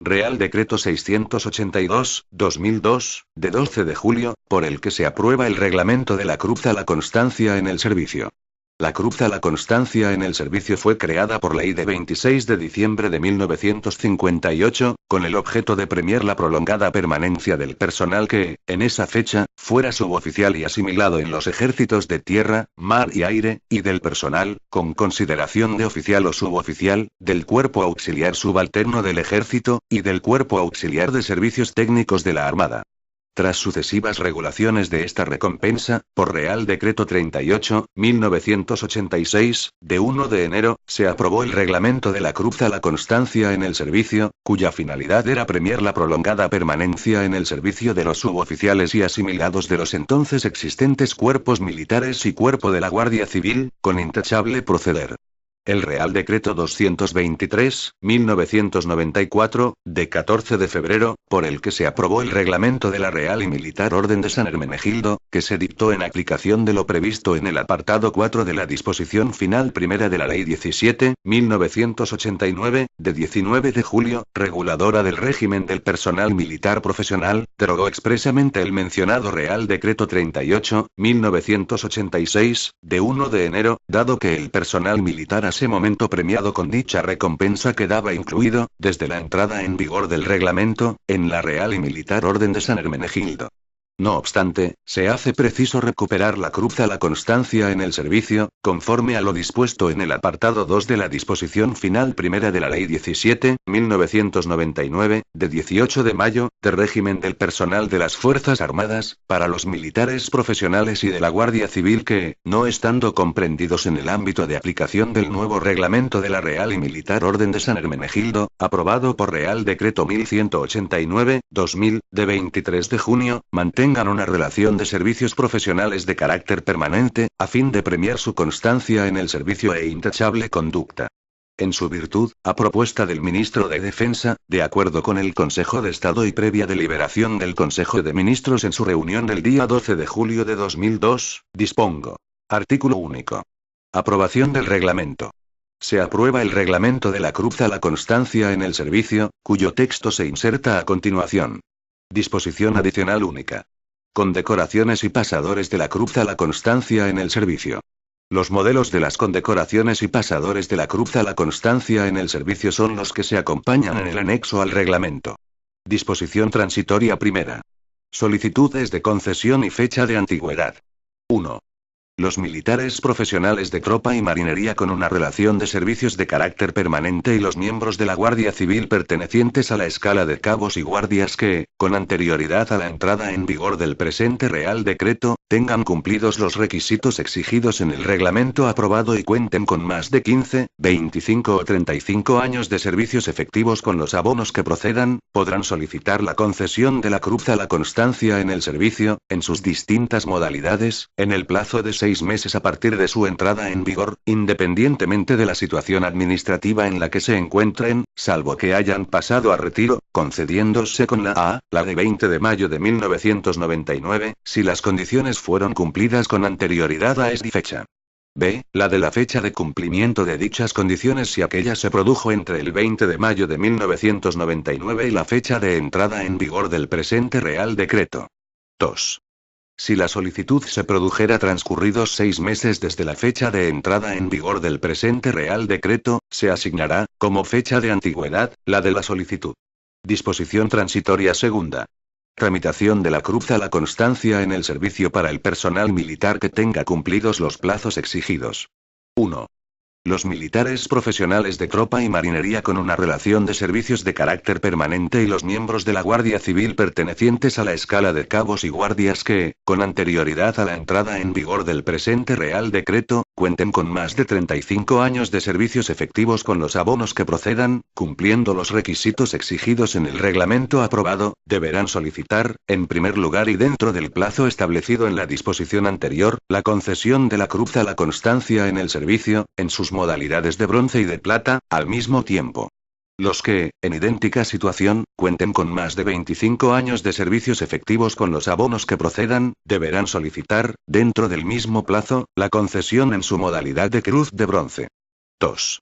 Real Decreto 682/2002, de 12 de julio, por el que se aprueba el reglamento de la Cruz a la Constancia en el servicio. La Cruz a la Constancia en el servicio fue creada por ley de 26 de diciembre de 1958, con el objeto de premiar la prolongada permanencia del personal que, en esa fecha, fuera suboficial y asimilado en los ejércitos de tierra, mar y aire, y del personal, con consideración de oficial o suboficial, del Cuerpo Auxiliar Subalterno del Ejército, y del Cuerpo Auxiliar de Servicios Técnicos de la Armada. Tras sucesivas regulaciones de esta recompensa, por Real Decreto 38/1986, de 1 de enero, se aprobó el reglamento de la Cruz a la Constancia en el servicio, cuya finalidad era premiar la prolongada permanencia en el servicio de los suboficiales y asimilados de los entonces existentes cuerpos militares y cuerpo de la Guardia Civil, con intachable proceder. El Real Decreto 223/1994, de 14 de febrero, por el que se aprobó el reglamento de la Real y Militar Orden de San Hermenegildo, que se dictó en aplicación de lo previsto en el apartado 4 de la disposición final primera de la Ley 17/1989, de 19 de julio, reguladora del régimen del personal militar profesional, derogó expresamente el mencionado Real Decreto 38/1986, de 1 de enero, dado que el personal militar ese momento premiado con dicha recompensa quedaba incluido, desde la entrada en vigor del reglamento, en la Real y Militar Orden de San Hermenegildo. No obstante, se hace preciso recuperar la Cruz a la Constancia en el servicio, conforme a lo dispuesto en el apartado 2 de la disposición final primera de la Ley 17/1999, de 18 de mayo, de régimen del personal de las Fuerzas Armadas, para los militares profesionales y de la Guardia Civil que, no estando comprendidos en el ámbito de aplicación del nuevo reglamento de la Real y Militar Orden de San Hermenegildo, aprobado por Real Decreto 1189/2000, de 23 de junio, tengan una relación de servicios profesionales de carácter permanente, a fin de premiar su constancia en el servicio e intachable conducta. En su virtud, a propuesta del Ministro de Defensa, de acuerdo con el Consejo de Estado y previa deliberación del Consejo de Ministros en su reunión del día 12 de julio de 2002, dispongo. Artículo único. Aprobación del reglamento. Se aprueba el reglamento de la Cruz a la Constancia en el servicio, cuyo texto se inserta a continuación. Disposición adicional única. Condecoraciones y pasadores de la Cruz a la Constancia en el servicio. Los modelos de las condecoraciones y pasadores de la Cruz a la Constancia en el servicio son los que se acompañan en el anexo al reglamento. Disposición transitoria primera. Solicitudes de concesión y fecha de antigüedad. 1. Los militares profesionales de tropa y marinería con una relación de servicios de carácter permanente y los miembros de la Guardia Civil pertenecientes a la escala de cabos y guardias que, con anterioridad a la entrada en vigor del presente Real Decreto, tengan cumplidos los requisitos exigidos en el reglamento aprobado y cuenten con más de 15, 25 o 35 años de servicios efectivos con los abonos que procedan, podrán solicitar la concesión de la Cruz a la Constancia en el servicio, en sus distintas modalidades, en el plazo de 6 meses a partir de su entrada en vigor, independientemente de la situación administrativa en la que se encuentren, salvo que hayan pasado a retiro, concediéndose con la A, la de 20 de mayo de 1999, si las condiciones fueron cumplidas con anterioridad a esta fecha. B. La de la fecha de cumplimiento de dichas condiciones si aquella se produjo entre el 20 de mayo de 1999 y la fecha de entrada en vigor del presente Real Decreto. 2. Si la solicitud se produjera transcurridos 6 meses desde la fecha de entrada en vigor del presente Real Decreto, se asignará, como fecha de antigüedad, la de la solicitud. Disposición transitoria segunda. Tramitación de la Cruz a la Constancia en el servicio para el personal militar que tenga cumplidos los plazos exigidos. 1. Los militares profesionales de tropa y marinería con una relación de servicios de carácter permanente y los miembros de la Guardia Civil pertenecientes a la escala de cabos y guardias que, con anterioridad a la entrada en vigor del presente Real Decreto, cuenten con más de 35 años de servicios efectivos con los abonos que procedan, cumpliendo los requisitos exigidos en el reglamento aprobado, deberán solicitar, en primer lugar y dentro del plazo establecido en la disposición anterior, la concesión de la Cruz a la Constancia en el servicio, en sus modalidades de bronce y de plata, al mismo tiempo. Los que, en idéntica situación, cuenten con más de 25 años de servicios efectivos con los abonos que procedan, deberán solicitar, dentro del mismo plazo, la concesión en su modalidad de cruz de bronce. 2.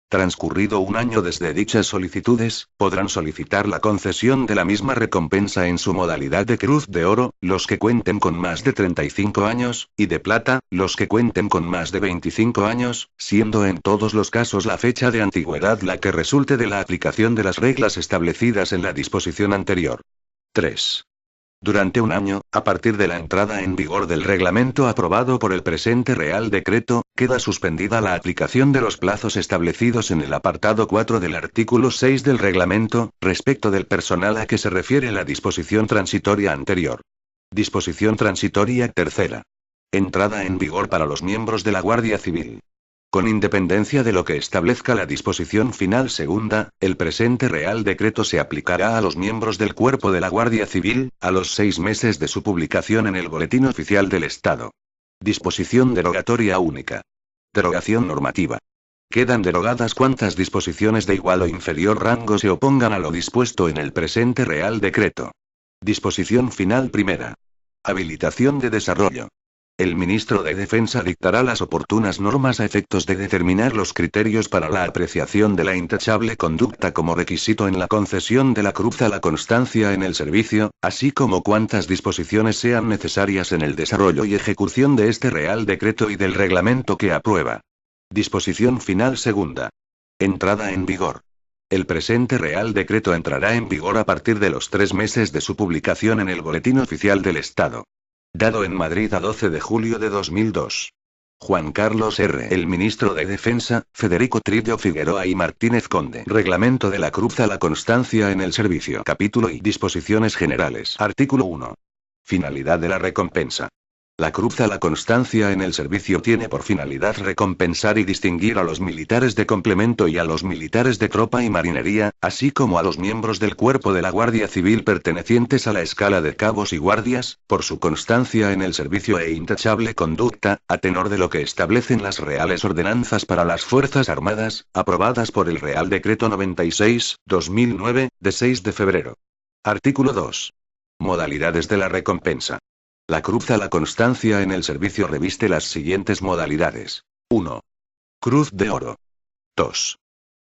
Transcurrido un año desde dichas solicitudes, podrán solicitar la concesión de la misma recompensa en su modalidad de Cruz de Oro, los que cuenten con más de 35 años, y de Plata, los que cuenten con más de 25 años, siendo en todos los casos la fecha de antigüedad la que resulte de la aplicación de las reglas establecidas en la disposición anterior. 3. Durante un año, a partir de la entrada en vigor del reglamento aprobado por el presente Real Decreto, queda suspendida la aplicación de los plazos establecidos en el apartado 4 del artículo 6 del reglamento, respecto del personal a que se refiere la disposición transitoria anterior. Disposición transitoria tercera. Entrada en vigor para los miembros de la Guardia Civil. Con independencia de lo que establezca la disposición final segunda, el presente Real Decreto se aplicará a los miembros del Cuerpo de la Guardia Civil, a los 6 meses de su publicación en el Boletín Oficial del Estado. Disposición derogatoria única. Derogación normativa. Quedan derogadas cuantas disposiciones de igual o inferior rango se opongan a lo dispuesto en el presente Real Decreto. Disposición final primera. Habilitación de desarrollo. El ministro de Defensa dictará las oportunas normas a efectos de determinar los criterios para la apreciación de la intachable conducta como requisito en la concesión de la cruz a la constancia en el servicio, así como cuantas disposiciones sean necesarias en el desarrollo y ejecución de este Real Decreto y del reglamento que aprueba. Disposición final segunda. Entrada en vigor. El presente Real Decreto entrará en vigor a partir de los 3 meses de su publicación en el Boletín Oficial del Estado. Dado en Madrid a 12 de julio de 2002. Juan Carlos R. El ministro de Defensa, Federico Trillo Figueroa y Martínez Conde. Reglamento de la Cruz a la constancia en el servicio. Capítulo y disposiciones generales. Artículo 1. Finalidad de la recompensa. La cruz a la constancia en el servicio tiene por finalidad recompensar y distinguir a los militares de complemento y a los militares de tropa y marinería, así como a los miembros del cuerpo de la Guardia Civil pertenecientes a la escala de cabos y guardias, por su constancia en el servicio e intachable conducta, a tenor de lo que establecen las Reales Ordenanzas para las Fuerzas Armadas, aprobadas por el Real Decreto 96/2009, de 6 de febrero. Artículo 2. Modalidades de la recompensa. La cruz a la constancia en el servicio reviste las siguientes modalidades. 1. Cruz de oro. 2.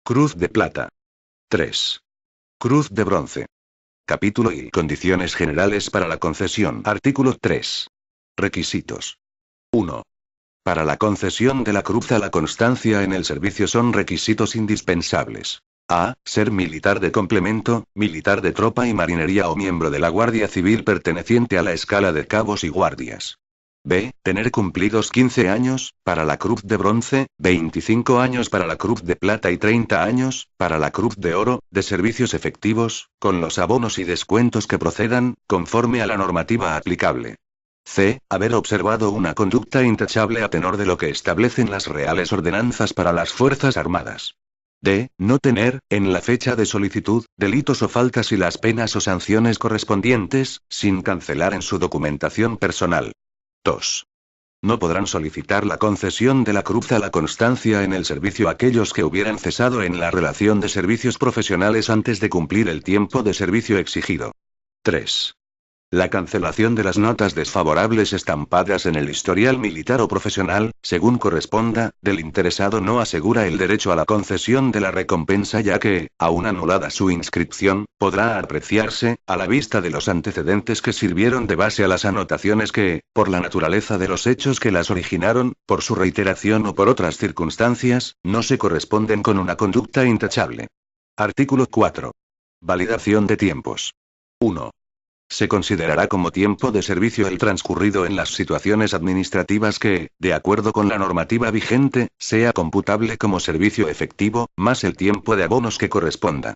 Cruz de plata. 3. Cruz de bronce. Capítulo y condiciones generales para la concesión. Artículo 3. Requisitos. 1. Para la concesión de la cruz a la constancia en el servicio son requisitos indispensables. A. Ser militar de complemento, militar de tropa y marinería o miembro de la Guardia Civil perteneciente a la escala de cabos y guardias. B. Tener cumplidos 15 años, para la cruz de bronce, 25 años para la cruz de plata y 30 años, para la cruz de oro, de servicios efectivos, con los abonos y descuentos que procedan, conforme a la normativa aplicable. C. Haber observado una conducta intachable a tenor de lo que establecen las Reales Ordenanzas para las Fuerzas Armadas. D. No tener, en la fecha de solicitud, delitos o faltas y las penas o sanciones correspondientes, sin cancelar en su documentación personal. 2. No podrán solicitar la concesión de la cruz a la constancia en el servicio aquellos que hubieran cesado en la relación de servicios profesionales antes de cumplir el tiempo de servicio exigido. 3. La cancelación de las notas desfavorables estampadas en el historial militar o profesional, según corresponda, del interesado no asegura el derecho a la concesión de la recompensa ya que, aun anulada su inscripción, podrá apreciarse, a la vista de los antecedentes que sirvieron de base a las anotaciones que, por la naturaleza de los hechos que las originaron, por su reiteración o por otras circunstancias, no se corresponden con una conducta intachable. Artículo 4. Validación de tiempos. 1. Se considerará como tiempo de servicio el transcurrido en las situaciones administrativas que, de acuerdo con la normativa vigente, sea computable como servicio efectivo, más el tiempo de abonos que corresponda.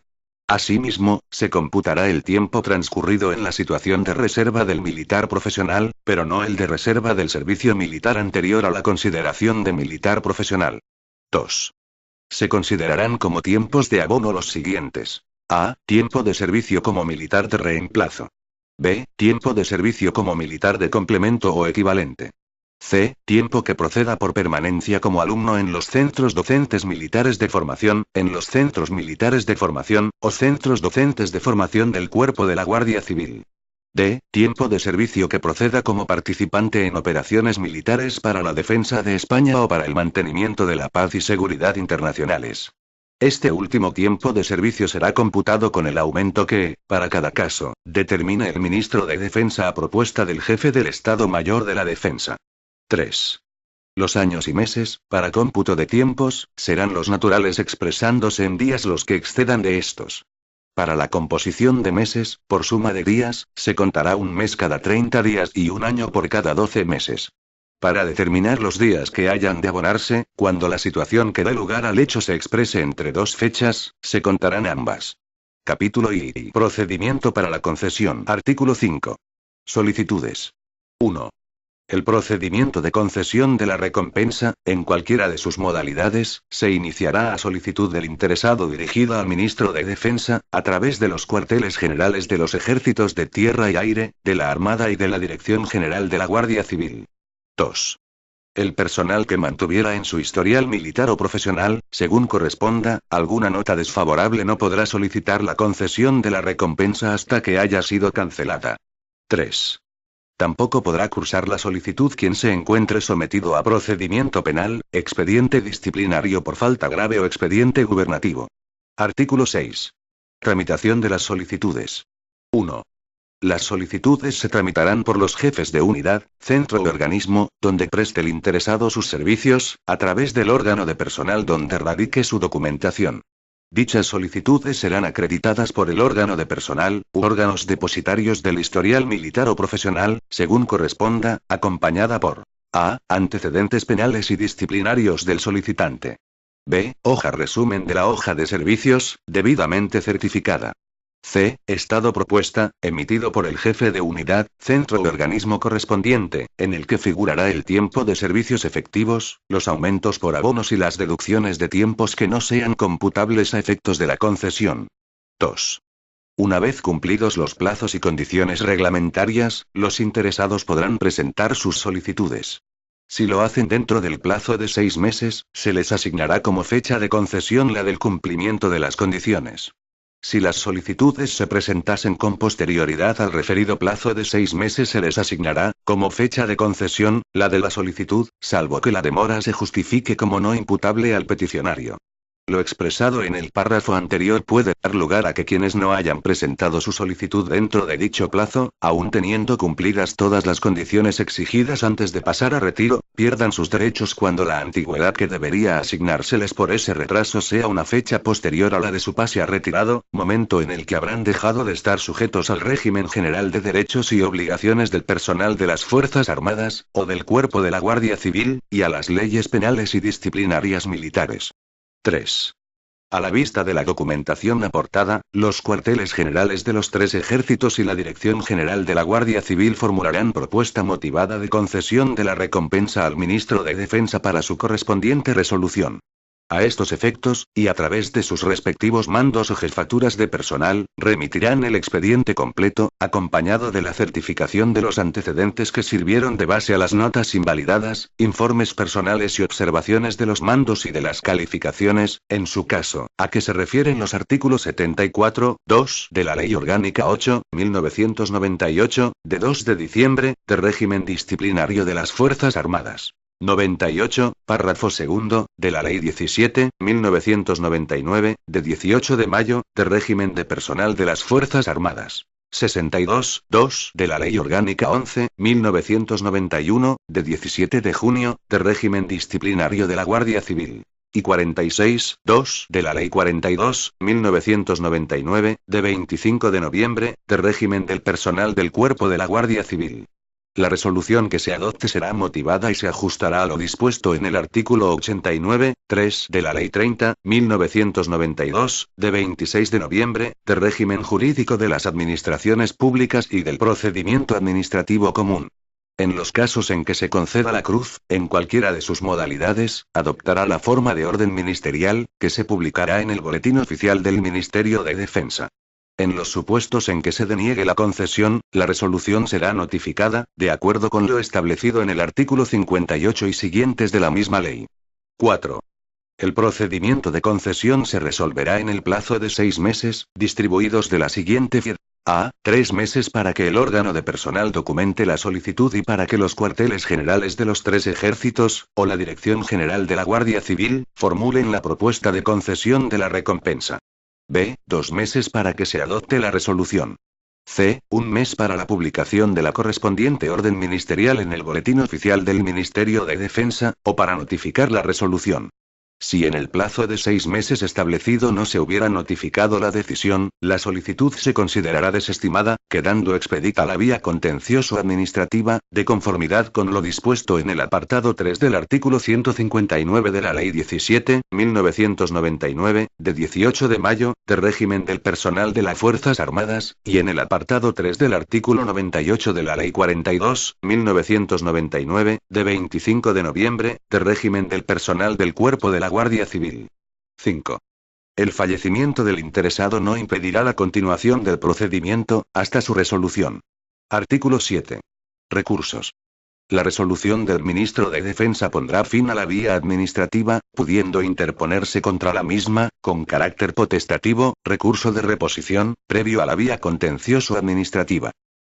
Asimismo, se computará el tiempo transcurrido en la situación de reserva del militar profesional, pero no el de reserva del servicio militar anterior a la consideración de militar profesional. 2. Se considerarán como tiempos de abono los siguientes. A. Tiempo de servicio como militar de reemplazo. B. Tiempo de servicio como militar de complemento o equivalente. C. Tiempo que proceda por permanencia como alumno en los centros docentes militares de formación, en los centros militares de formación, o centros docentes de formación del Cuerpo de la Guardia Civil. D. Tiempo de servicio que proceda como participante en operaciones militares para la defensa de España o para el mantenimiento de la paz y seguridad internacionales. Este último tiempo de servicio será computado con el aumento que, para cada caso, determine el ministro de Defensa a propuesta del jefe del Estado Mayor de la Defensa. 3. Los años y meses, para cómputo de tiempos, serán los naturales expresándose en días los que excedan de estos. Para la composición de meses, por suma de días, se contará un mes cada 30 días y un año por cada 12 meses. Para determinar los días que hayan de abonarse, cuando la situación que dé lugar al hecho se exprese entre dos fechas, se contarán ambas. Capítulo y procedimiento para la concesión. Artículo 5. Solicitudes. 1. El procedimiento de concesión de la recompensa, en cualquiera de sus modalidades, se iniciará a solicitud del interesado dirigida al ministro de Defensa, a través de los cuarteles generales de los ejércitos de tierra y aire, de la Armada y de la Dirección General de la Guardia Civil. 2. El personal que mantuviera en su historial militar o profesional, según corresponda, alguna nota desfavorable no podrá solicitar la concesión de la recompensa hasta que haya sido cancelada. 3. Tampoco podrá cursar la solicitud quien se encuentre sometido a procedimiento penal, expediente disciplinario por falta grave o expediente gubernativo. Artículo 6. Tramitación de las solicitudes. 1. Las solicitudes se tramitarán por los jefes de unidad, centro o organismo, donde preste el interesado sus servicios, a través del órgano de personal donde radique su documentación. Dichas solicitudes serán acreditadas por el órgano de personal, u órganos depositarios del historial militar o profesional, según corresponda, acompañada por a. Antecedentes penales y disciplinarios del solicitante. b. Hoja resumen de la hoja de servicios, debidamente certificada. C. Estado propuesta, emitido por el jefe de unidad, centro o organismo correspondiente, en el que figurará el tiempo de servicios efectivos, los aumentos por abonos y las deducciones de tiempos que no sean computables a efectos de la concesión. 2. Una vez cumplidos los plazos y condiciones reglamentarias, los interesados podrán presentar sus solicitudes. Si lo hacen dentro del plazo de 6 meses, se les asignará como fecha de concesión la del cumplimiento de las condiciones. Si las solicitudes se presentasen con posterioridad al referido plazo de 6 meses, se les asignará, como fecha de concesión, la de la solicitud, salvo que la demora se justifique como no imputable al peticionario. Lo expresado en el párrafo anterior puede dar lugar a que quienes no hayan presentado su solicitud dentro de dicho plazo, aun teniendo cumplidas todas las condiciones exigidas antes de pasar a retiro, pierdan sus derechos cuando la antigüedad que debería asignárseles por ese retraso sea una fecha posterior a la de su pase a retirado, momento en el que habrán dejado de estar sujetos al régimen general de derechos y obligaciones del personal de las Fuerzas Armadas, o del Cuerpo de la Guardia Civil, y a las leyes penales y disciplinarias militares. 3. A la vista de la documentación aportada, los cuarteles generales de los 3 ejércitos y la Dirección General de la Guardia Civil formularán propuesta motivada de concesión de la recompensa al ministro de Defensa para su correspondiente resolución. A estos efectos, y a través de sus respectivos mandos o jefaturas de personal, remitirán el expediente completo, acompañado de la certificación de los antecedentes que sirvieron de base a las notas invalidadas, informes personales y observaciones de los mandos y de las calificaciones, en su caso, a que se refieren los artículos 74, 2 de la Ley Orgánica 8/1998, de 2 de diciembre, de régimen disciplinario de las Fuerzas Armadas. 98, párrafo segundo, de la Ley 17/1999, de 18 de mayo, de régimen de personal de las Fuerzas Armadas. 62, 2, de la Ley Orgánica 11/1991, de 17 de junio, de régimen disciplinario de la Guardia Civil. Y 46, 2, de la Ley 42/1999, de 25 de noviembre, de régimen del personal del Cuerpo de la Guardia Civil. La resolución que se adopte será motivada y se ajustará a lo dispuesto en el artículo 89, 3 de la Ley 30/1992, de 26 de noviembre, de régimen jurídico de las administraciones públicas y del procedimiento administrativo común. En los casos en que se conceda la cruz, en cualquiera de sus modalidades, adoptará la forma de orden ministerial, que se publicará en el Boletín Oficial del Ministerio de Defensa. En los supuestos en que se deniegue la concesión, la resolución será notificada, de acuerdo con lo establecido en el artículo 58 y siguientes de la misma ley. 4. El procedimiento de concesión se resolverá en el plazo de 6 meses, distribuidos de la siguiente forma. A. 3 meses para que el órgano de personal documente la solicitud y para que los cuarteles generales de los 3 ejércitos, o la Dirección General de la Guardia Civil, formulen la propuesta de concesión de la recompensa. B. 2 meses para que se adopte la resolución. C. 1 mes para la publicación de la correspondiente orden ministerial en el Boletín Oficial del Ministerio de Defensa, o para notificar la resolución. Si en el plazo de 6 meses establecido no se hubiera notificado la decisión, la solicitud se considerará desestimada, quedando expedita la vía contencioso-administrativa, de conformidad con lo dispuesto en el apartado 3 del artículo 159 de la Ley 17.1999, de 18 de mayo, de régimen del personal de las Fuerzas Armadas, y en el apartado 3 del artículo 98 de la Ley 42.1999, de 25 de noviembre, de régimen del personal del Cuerpo de la Guardia Civil. 5. El fallecimiento del interesado no impedirá la continuación del procedimiento, hasta su resolución. Artículo 7. Recursos. La resolución del ministro de Defensa pondrá fin a la vía administrativa, pudiendo interponerse contra la misma, con carácter potestativo, recurso de reposición, previo a la vía contencioso-administrativa.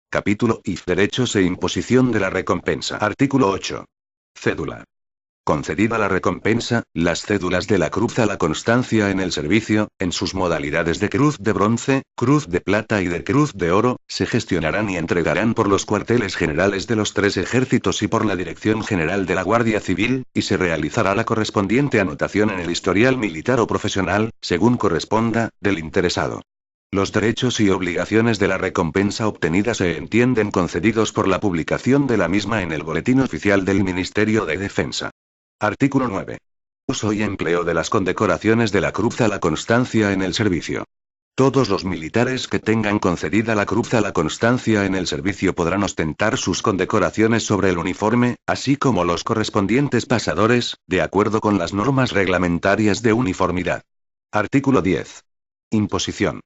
Capítulo I. Derechos e imposición de la recompensa. Artículo 8. Cédula. Concedida la recompensa, las cédulas de la Cruz a la Constancia en el servicio, en sus modalidades de cruz de bronce, cruz de plata y de cruz de oro, se gestionarán y entregarán por los cuarteles generales de los 3 ejércitos y por la Dirección General de la Guardia Civil, y se realizará la correspondiente anotación en el historial militar o profesional, según corresponda, del interesado. Los derechos y obligaciones de la recompensa obtenida se entienden concedidos por la publicación de la misma en el Boletín Oficial del Ministerio de Defensa. Artículo 9. Uso y empleo de las condecoraciones de la Cruz a la Constancia en el servicio. Todos los militares que tengan concedida la Cruz a la Constancia en el servicio podrán ostentar sus condecoraciones sobre el uniforme, así como los correspondientes pasadores, de acuerdo con las normas reglamentarias de uniformidad. Artículo 10. Imposición.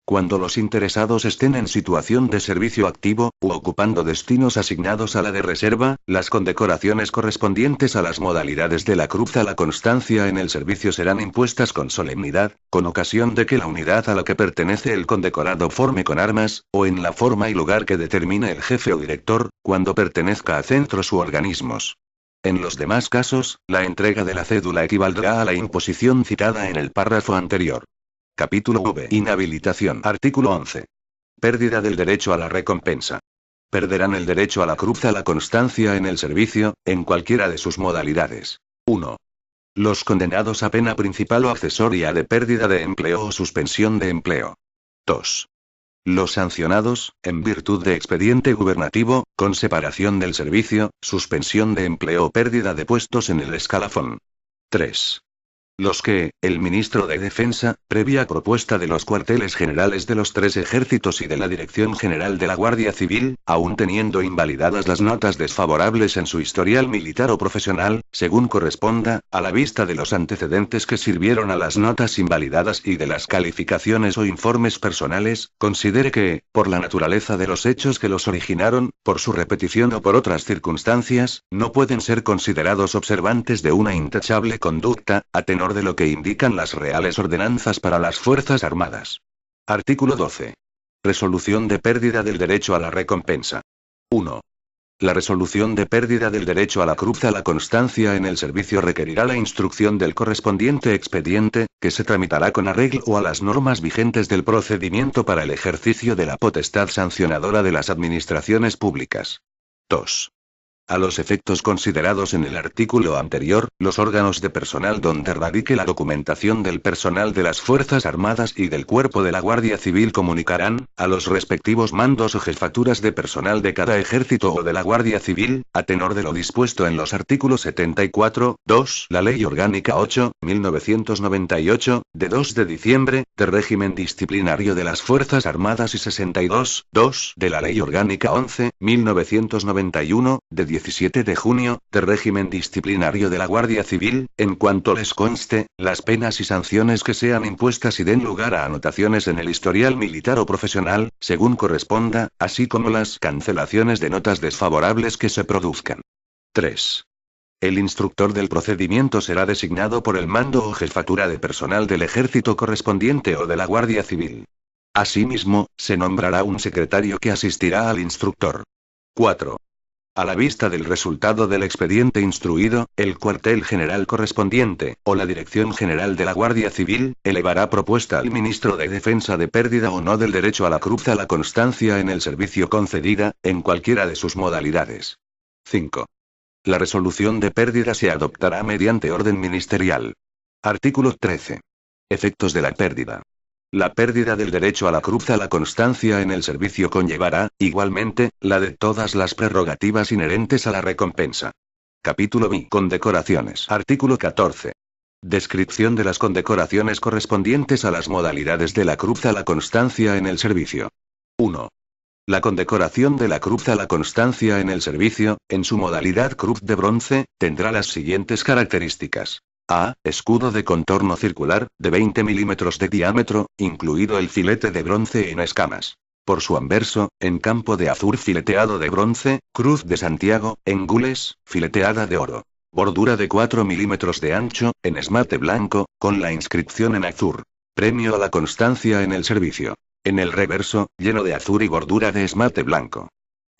Cuando los interesados estén en situación de servicio activo, u ocupando destinos asignados a la de reserva, las condecoraciones correspondientes a las modalidades de la Cruz a la Constancia en el servicio serán impuestas con solemnidad, con ocasión de que la unidad a la que pertenece el condecorado forme con armas, o en la forma y lugar que determine el jefe o director, cuando pertenezca a centros u organismos. En los demás casos, la entrega de la cédula equivaldrá a la imposición citada en el párrafo anterior. Capítulo V. Inhabilitación. Artículo 11. Pérdida del derecho a la recompensa. Perderán el derecho a la Cruz a la Constancia en el servicio, en cualquiera de sus modalidades. 1. Los condenados a pena principal o accesoria de pérdida de empleo o suspensión de empleo. 2. Los sancionados, en virtud de expediente gubernativo, con separación del servicio, suspensión de empleo o pérdida de puestos en el escalafón. 3. Los que, el ministro de Defensa, previa propuesta de los cuarteles generales de los 3 ejércitos y de la Dirección General de la Guardia Civil, aun teniendo invalidadas las notas desfavorables en su historial militar o profesional, según corresponda, a la vista de los antecedentes que sirvieron a las notas invalidadas y de las calificaciones o informes personales, considere que, por la naturaleza de los hechos que los originaron, por su repetición o por otras circunstancias, no pueden ser considerados observantes de una intachable conducta, a tenor de lo que indican las reales ordenanzas para las Fuerzas Armadas. Artículo 12. Resolución de pérdida del derecho a la recompensa. 1. La resolución de pérdida del derecho a la Cruz a la Constancia en el servicio requerirá la instrucción del correspondiente expediente, que se tramitará con arreglo a las normas vigentes del procedimiento para el ejercicio de la potestad sancionadora de las administraciones públicas. 2. A los efectos considerados en el artículo anterior, los órganos de personal donde radique la documentación del personal de las Fuerzas Armadas y del Cuerpo de la Guardia Civil comunicarán, a los respectivos mandos o jefaturas de personal de cada ejército o de la Guardia Civil, a tenor de lo dispuesto en los artículos 74, 2, la Ley Orgánica 8, 1998, de 2 de diciembre, de régimen disciplinario de las Fuerzas Armadas y 62, 2, de la Ley Orgánica 11, 1991, de 17 de junio, de régimen disciplinario de la Guardia Civil, en cuanto les conste, las penas y sanciones que sean impuestas y den lugar a anotaciones en el historial militar o profesional, según corresponda, así como las cancelaciones de notas desfavorables que se produzcan. 3. El instructor del procedimiento será designado por el mando o jefatura de personal del ejército correspondiente o de la Guardia Civil. Asimismo, se nombrará un secretario que asistirá al instructor. 4. A la vista del resultado del expediente instruido, el cuartel general correspondiente, o la Dirección General de la Guardia Civil, elevará propuesta al ministro de Defensa de pérdida o no del derecho a la cruz a la constancia en el servicio concedida, en cualquiera de sus modalidades. 5. La resolución de pérdida se adoptará mediante orden ministerial. Artículo 13. Efectos de la pérdida. La pérdida del derecho a la cruz a la constancia en el servicio conllevará, igualmente, la de todas las prerrogativas inherentes a la recompensa. Capítulo B. Condecoraciones. Artículo 14. Descripción de las condecoraciones correspondientes a las modalidades de la cruz a la constancia en el servicio. 1. La condecoración de la cruz a la constancia en el servicio, en su modalidad cruz de bronce, tendrá las siguientes características. A. Escudo de contorno circular, de 20 milímetros de diámetro, incluido el filete de bronce en escamas. Por su anverso, en campo de azur fileteado de bronce, Cruz de Santiago, en gules, fileteada de oro. Bordura de 4 milímetros de ancho, en esmate blanco, con la inscripción en azur. Premio a la constancia en el servicio. En el reverso, lleno de azur y bordura de esmate blanco.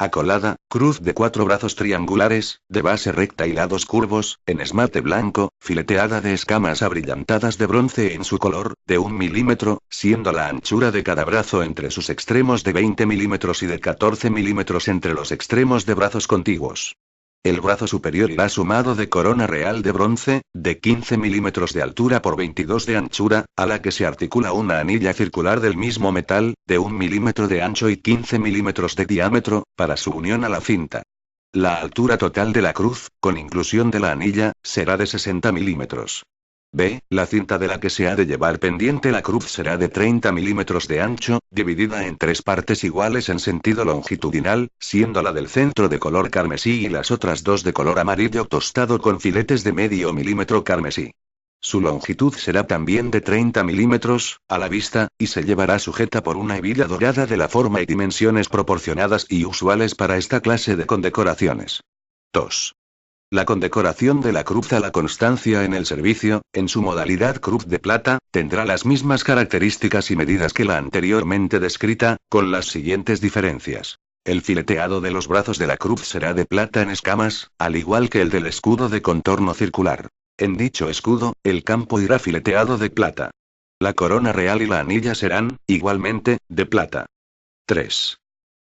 Acolada, cruz de 4 brazos triangulares, de base recta y lados curvos, en esmate blanco, fileteada de escamas abrillantadas de bronce en su color, de 1 milímetro, siendo la anchura de cada brazo entre sus extremos de 20 milímetros y de 14 milímetros entre los extremos de brazos contiguos. El brazo superior irá sumado de corona real de bronce, de 15 milímetros de altura por 22 de anchura, a la que se articula una anilla circular del mismo metal, de 1 milímetro de ancho y 15 milímetros de diámetro, para su unión a la cinta. La altura total de la cruz, con inclusión de la anilla, será de 60 milímetros. B. La cinta de la que se ha de llevar pendiente la cruz será de 30 milímetros de ancho, dividida en 3 partes iguales en sentido longitudinal, siendo la del centro de color carmesí y las otras 2 de color amarillo tostado con filetes de medio milímetro carmesí. Su longitud será también de 30 milímetros, a la vista, y se llevará sujeta por una hebilla dorada de la forma y dimensiones proporcionadas y usuales para esta clase de condecoraciones. 2. La condecoración de la cruz a la constancia en el servicio, en su modalidad cruz de plata, tendrá las mismas características y medidas que la anteriormente descrita, con las siguientes diferencias. El fileteado de los brazos de la cruz será de plata en escamas, al igual que el del escudo de contorno circular. En dicho escudo, el campo irá fileteado de plata. La corona real y la anilla serán, igualmente, de plata. 3.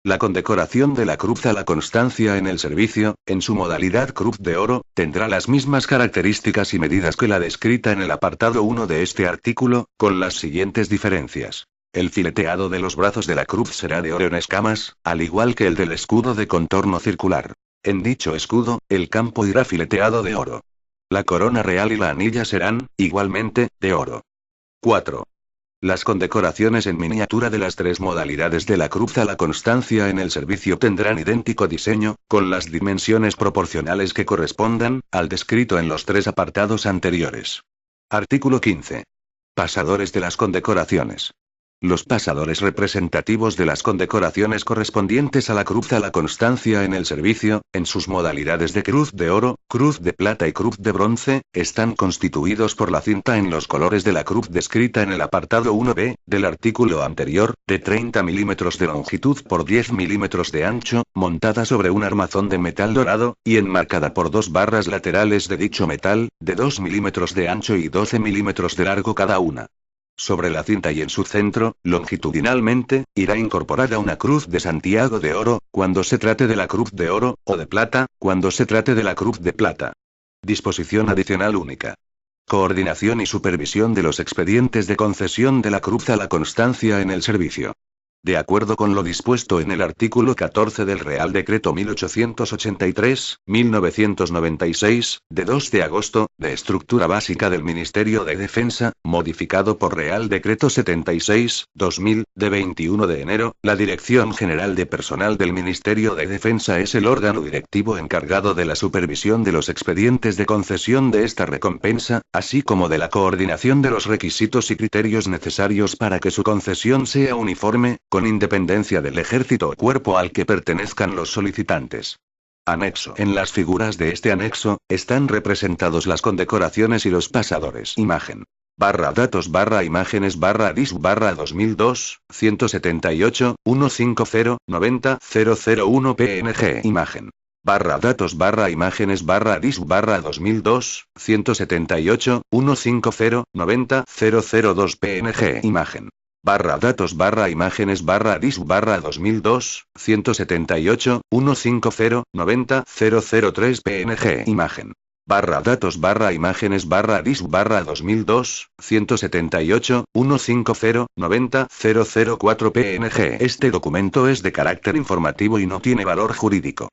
La condecoración de la cruz a la constancia en el servicio, en su modalidad cruz de oro, tendrá las mismas características y medidas que la descrita en el apartado 1 de este artículo, con las siguientes diferencias. El fileteado de los brazos de la cruz será de oro en escamas, al igual que el del escudo de contorno circular. En dicho escudo, el campo irá fileteado de oro. La corona real y la anilla serán, igualmente, de oro. 4. Las condecoraciones en miniatura de las 3 modalidades de la cruz a la constancia en el servicio tendrán idéntico diseño, con las dimensiones proporcionales que correspondan, al descrito en los 3 apartados anteriores. Artículo 15. Pasadores de las condecoraciones. Los pasadores representativos de las condecoraciones correspondientes a la cruz a la constancia en el servicio, en sus modalidades de cruz de oro, cruz de plata y cruz de bronce, están constituidos por la cinta en los colores de la cruz descrita en el apartado 1b, del artículo anterior, de 30 milímetros de longitud por 10 milímetros de ancho, montada sobre un armazón de metal dorado, y enmarcada por 2 barras laterales de dicho metal, de 2 milímetros de ancho y 12 milímetros de largo cada una. Sobre la cinta y en su centro, longitudinalmente, irá incorporada una cruz de Santiago de oro, cuando se trate de la cruz de oro, o de plata, cuando se trate de la cruz de plata. Disposición adicional única. Coordinación y supervisión de los expedientes de concesión de la cruz a la constancia en el servicio. De acuerdo con lo dispuesto en el artículo 14 del Real Decreto 1883-1996, de 2 de agosto, de estructura básica del Ministerio de Defensa, modificado por Real Decreto 76-2000, de 21 de enero, la Dirección General de Personal del Ministerio de Defensa es el órgano directivo encargado de la supervisión de los expedientes de concesión de esta recompensa, así como de la coordinación de los requisitos y criterios necesarios para que su concesión sea uniforme, con independencia del ejército o cuerpo al que pertenezcan los solicitantes. Anexo. En las figuras de este anexo, están representados las condecoraciones y los pasadores. Imagen. Barra datos barra imágenes barra dis barra 2002, 178, 150, 90, 001 PNG imagen. Barra datos barra imágenes barra dis barra 2002, 178, 150, 90, 002 PNG imagen. Barra datos barra imágenes barra dis barra 2002, 178, 150, 90, 003 PNG imagen. Barra datos barra imágenes barra dis barra 2002, 178, 150, 90, 004 PNG. Este documento es de carácter informativo y no tiene valor jurídico.